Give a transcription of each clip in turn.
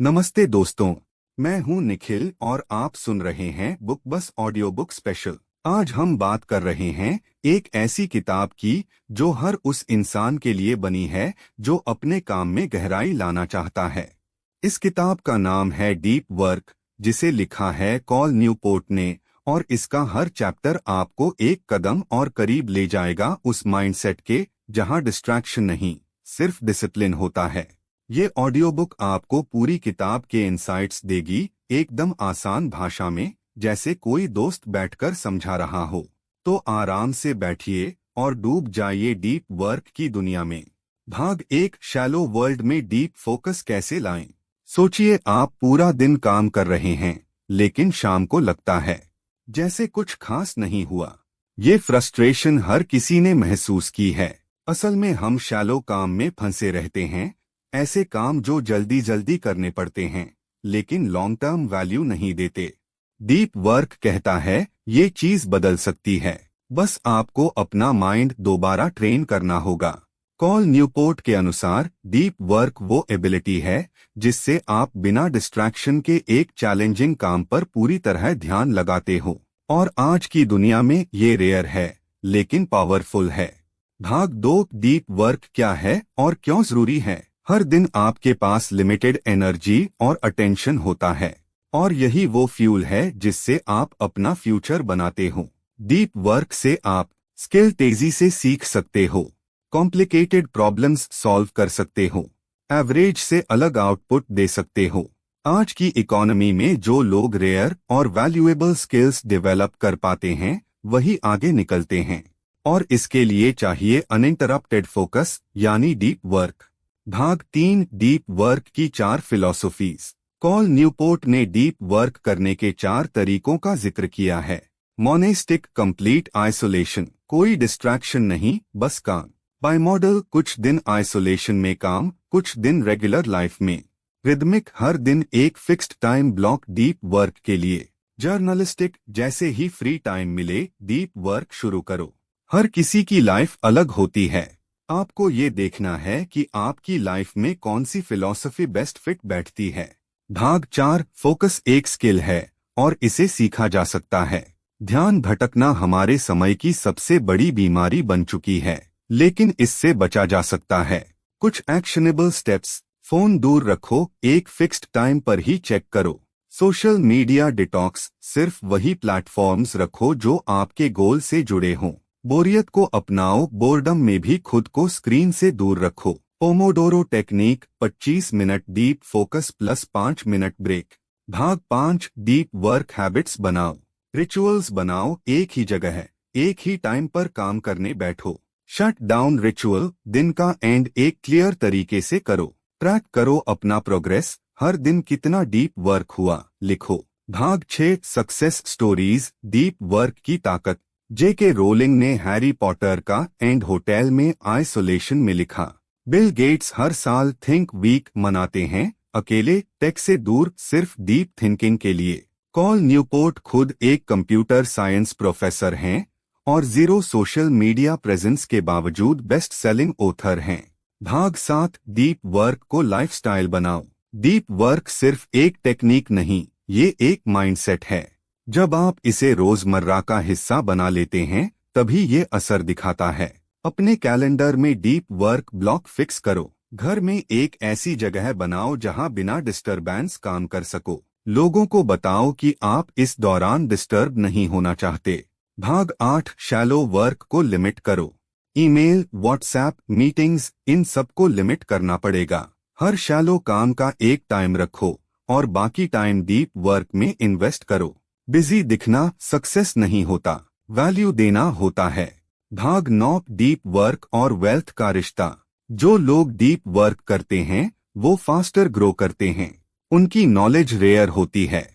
नमस्ते दोस्तों, मैं हूं निखिल और आप सुन रहे हैं बुक बस ऑडियो बुक स्पेशल। आज हम बात कर रहे हैं एक ऐसी किताब की जो हर उस इंसान के लिए बनी है जो अपने काम में गहराई लाना चाहता है। इस किताब का नाम है डीप वर्क, जिसे लिखा है कॉल न्यूपोर्ट ने, और इसका हर चैप्टर आपको एक कदम और करीब ले जाएगा उस माइंडसेट के जहां डिस्ट्रैक्शन नहीं, सिर्फ डिसिप्लिन होता है। ये ऑडियो बुक आपको पूरी किताब के इंसाइट्स देगी, एकदम आसान भाषा में, जैसे कोई दोस्त बैठकर समझा रहा हो। तो आराम से बैठिए और डूब जाइए डीप वर्क की दुनिया में। भाग एक, शैलो वर्ल्ड में डीप फोकस कैसे लाएं। सोचिए, आप पूरा दिन काम कर रहे हैं, लेकिन शाम को लगता है जैसे कुछ खास नहीं हुआ। ये फ्रस्ट्रेशन हर किसी ने महसूस की है। असल में हम शैलो काम में फंसे रहते हैं, ऐसे काम जो जल्दी जल्दी करने पड़ते हैं लेकिन लॉन्ग टर्म वैल्यू नहीं देते। डीप वर्क कहता है ये चीज बदल सकती है, बस आपको अपना माइंड दोबारा ट्रेन करना होगा। कॉल न्यूपोर्ट के अनुसार डीप वर्क वो एबिलिटी है जिससे आप बिना डिस्ट्रैक्शन के एक चैलेंजिंग काम पर पूरी तरह ध्यान लगाते हो, और आज की दुनिया में ये रेयर है लेकिन पावरफुल है। भाग दो, डीप वर्क क्या है और क्यों जरूरी है। हर दिन आपके पास लिमिटेड एनर्जी और अटेंशन होता है, और यही वो फ्यूल है जिससे आप अपना फ्यूचर बनाते हो। डीप वर्क से आप स्किल तेजी से सीख सकते हो, कॉम्प्लिकेटेड प्रॉब्लम्स सॉल्व कर सकते हो, एवरेज से अलग आउटपुट दे सकते हो। आज की इकोनॉमी में जो लोग रेयर और वैल्यूएबल स्किल्स डेवलप कर पाते हैं वही आगे निकलते हैं, और इसके लिए चाहिए अनइंटरप्टेड फोकस यानी डीप वर्क। भाग तीन, डीप वर्क की 4 फिलॉसफीज। कॉल न्यूपोर्ट ने डीप वर्क करने के 4 तरीकों का जिक्र किया है। मोनेस्टिक, कंप्लीट आइसोलेशन, कोई डिस्ट्रैक्शन नहीं, बस काम। बाय मॉडल, कुछ दिन आइसोलेशन में काम, कुछ दिन रेगुलर लाइफ में। रिदमिक, हर दिन एक fixed time block deep work के लिए। जर्नलिस्टिक, जैसे ही फ्री टाइम मिले डीप वर्क शुरू करो। हर किसी की लाइफ अलग होती है, आपको ये देखना है कि आपकी लाइफ में कौन सी फिलॉसफी बेस्ट फिट बैठती है। भाग 4, फोकस एक स्किल है और इसे सीखा जा सकता है। ध्यान भटकना हमारे समय की सबसे बड़ी बीमारी बन चुकी है, लेकिन इससे बचा जा सकता है। कुछ एक्शनेबल स्टेप्स: फोन दूर रखो, एक फिक्स्ड टाइम पर ही चेक करो। सोशल मीडिया डिटॉक्स, सिर्फ वही प्लेटफॉर्म्स रखो जो आपके गोल से जुड़े हों। बोरियत को अपनाओ, बोर्डम में भी खुद को स्क्रीन से दूर रखो। Pomodoro technique, 25 minute deep focus plus 5 minute break. भाग 5, डीप वर्क हैबिट्स बनाओ। रिचुअल्स बनाओ, एक ही जगह है, एक ही टाइम पर काम करने बैठो। शट डाउन रिचुअल, दिन का एंड एक क्लियर तरीके से करो। ट्रैक करो अपना प्रोग्रेस, हर दिन कितना डीप वर्क हुआ लिखो। भाग 6, सक्सेस स्टोरीज, डीप वर्क की ताकत। जेके रोलिंग ने हैरी पॉटर का एंड होटल में आइसोलेशन में लिखा। बिल गेट्स हर साल थिंक वीक मनाते हैं, अकेले, टेक से दूर, सिर्फ डीप थिंकिंग के लिए। कॉल न्यूपोर्ट खुद एक कंप्यूटर साइंस प्रोफेसर हैं और 0 सोशल मीडिया प्रेजेंस के बावजूद बेस्ट सेलिंग ऑथर हैं। भाग 7, डीप वर्क को लाइफस्टाइल बनाओ। डीप वर्क सिर्फ एक टेक्निक नहीं, ये एक माइंडसेट है। जब आप इसे रोजमर्रा का हिस्सा बना लेते हैं तभी ये असर दिखाता है। अपने कैलेंडर में डीप वर्क ब्लॉक फिक्स करो। घर में एक ऐसी जगह बनाओ जहां बिना डिस्टरबेंस काम कर सको। लोगों को बताओ कि आप इस दौरान डिस्टर्ब नहीं होना चाहते। भाग 8, शैलो वर्क को लिमिट करो। ईमेल, व्हाट्सएप, मीटिंग्स, इन सबको लिमिट करना पड़ेगा। हर शैलो काम का एक टाइम रखो और बाकी टाइम डीप वर्क में इन्वेस्ट करो। बिजी दिखना सक्सेस नहीं होता, वैल्यू देना होता है। भाग 9, डीप वर्क और वेल्थ का रिश्ता। जो लोग डीप वर्क करते हैं वो फास्टर ग्रो करते हैं। उनकी नॉलेज रेयर होती है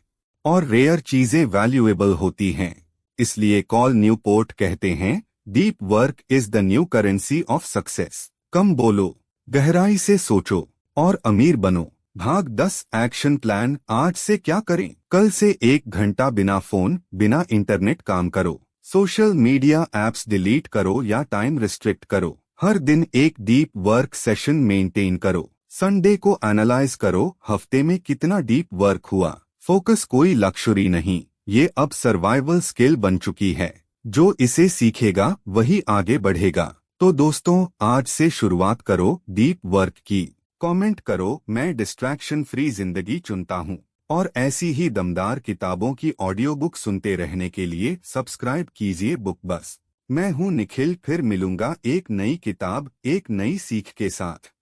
और रेयर चीजें वैल्यूएबल होती हैं। इसलिए कॉल न्यूपोर्ट कहते हैं deep work is the new currency of success. कम बोलो, गहराई से सोचो और अमीर बनो। भाग 10, एक्शन प्लान, आज से क्या करें। कल से 1 घंटा बिना फोन, बिना इंटरनेट काम करो। सोशल मीडिया ऐप्स डिलीट करो या टाइम रिस्ट्रिक्ट करो। हर दिन एक डीप वर्क सेशन मेंटेन करो। संडे को एनालाइज करो, हफ्ते में कितना डीप वर्क हुआ। फोकस कोई लक्ष्य नहीं, ये अब सर्वाइवल स्किल बन चुकी है। जो इसे सीखेगा वही आगे बढ़ेगा। तो दोस्तों, आज से शुरुआत करो डीप वर्क की। कमेंट करो, मैं डिस्ट्रैक्शन फ्री जिंदगी चुनता हूँ। और ऐसी ही दमदार किताबों की ऑडियो बुक सुनते रहने के लिए सब्सक्राइब कीजिए बुक बस। मैं हूँ निखिल, फिर मिलूंगा एक नई किताब, एक नई सीख के साथ।